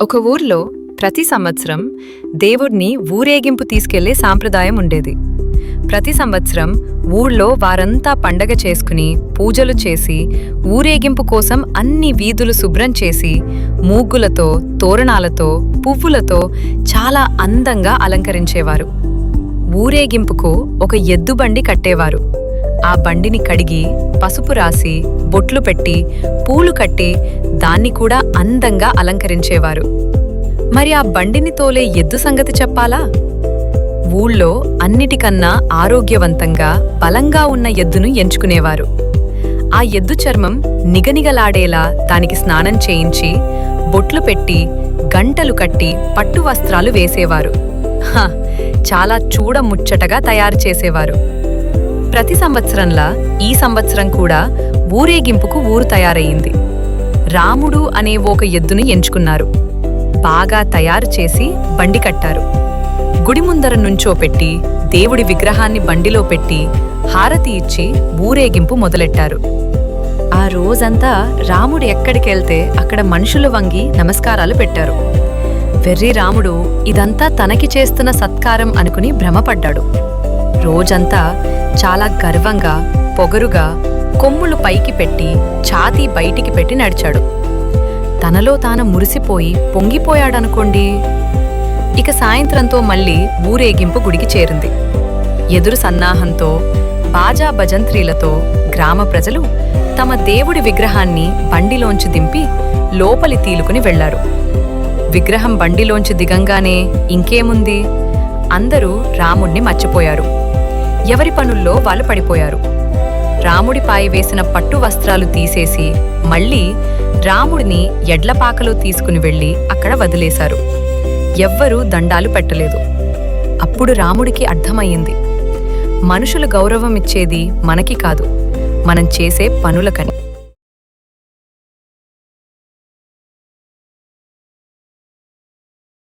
ఒక ఊర్లో ప్రతి సంవత్సరం దేవుడిని ఊరేగింపు తీసుకెళ్లే సాంప్రదాయం ఉండేది. ప్రతి సంవత్సరం ఊళ్ళో వారంతా పండగ చేసుకుని పూజలు చేసి ఊరేగింపు కోసం అన్ని వీధులు శుభ్రం చేసి మూగ్గులతో, తోరణాలతో, పువ్వులతో చాలా అందంగా అలంకరించేవారు. ఊరేగింపుకు ఒక ఎద్దుబండి కట్టేవారు. ఆ బండిని కడిగి పసుపు రాసి బొట్లు పెట్టి పూలు కట్టి దాన్ని కూడా అందంగా అలంకరించేవారు. మరి ఆ బండిని తోలే ఎద్దు సంగతి చెప్పాలా? ఊళ్ళో అన్నిటికన్నా ఆరోగ్యవంతంగా బలంగా ఉన్న ఎద్దును ఎంచుకునేవారు. ఆ ఎద్దు చర్మం నిగనిగలాడేలా దానికి స్నానం చేయించి బొట్లు పెట్టి గంటలు కట్టి పట్టు వస్త్రాలు వేసేవారు. చాలా చూడముచ్చటగా తయారు చేసేవారు. ప్రతి సంవత్సరంలా ఈ సంవత్సరం కూడా ఊరేగింపుకు ఊరు తయారయ్యింది. రాముడు అనే ఒక ఎద్దుని ఎంచుకున్నారు. బాగా తయారు చేసి బండి కట్టారు. గుడి ముందర నుంచోపెట్టి దేవుడి విగ్రహాన్ని బండిలో పెట్టి హారతి ఇచ్చి ఊరేగింపు మొదలెట్టారు. ఆ రోజంతా రాముడు ఎక్కడికెళ్తే అక్కడ మనుషులు వంగి నమస్కారాలు పెట్టారు. వెర్రి రాముడు ఇదంతా తనకి చేస్తున్న సత్కారం అనుకుని భ్రమపడ్డాడు. రోజంతా చాలా గర్వంగా పొగరుగా కొమ్ములు పైకి పెట్టి ఛాతీ బయటికి పెట్టి నడిచాడు. తనలో తాను మురిసిపోయి పొంగిపోయాడనుకోండి. ఇక సాయంత్రంతో మళ్ళీ ఊరేగింపు గుడికి చేరింది. ఎదురు సన్నాహంతో బాజా భజంత్రీలతో గ్రామ ప్రజలు తమ దేవుడి విగ్రహాన్ని బండిలోంచి దింపి లోపలి తీలుకుని వెళ్లారు. విగ్రహం బండిలోంచి దిగంగానే ఇంకేముంది, అందరూ రాముణ్ణి మర్చిపోయారు. ఎవరి పనుల్లో వాళ్ళు పడిపోయారు. రాముడిపై వేసిన పట్టు వస్త్రాలు తీసేసి మళ్ళీ రాముడిని ఎడ్లపాకలో తీసుకుని వెళ్లి అక్కడ వదిలేశారు. ఎవ్వరూ దండాలు పెట్టలేదు. అప్పుడు రాముడికి అర్థమయ్యింది, మనుషులు గౌరవం ఇచ్చేది మనకి కాదు, మనం చేసే పనులకని.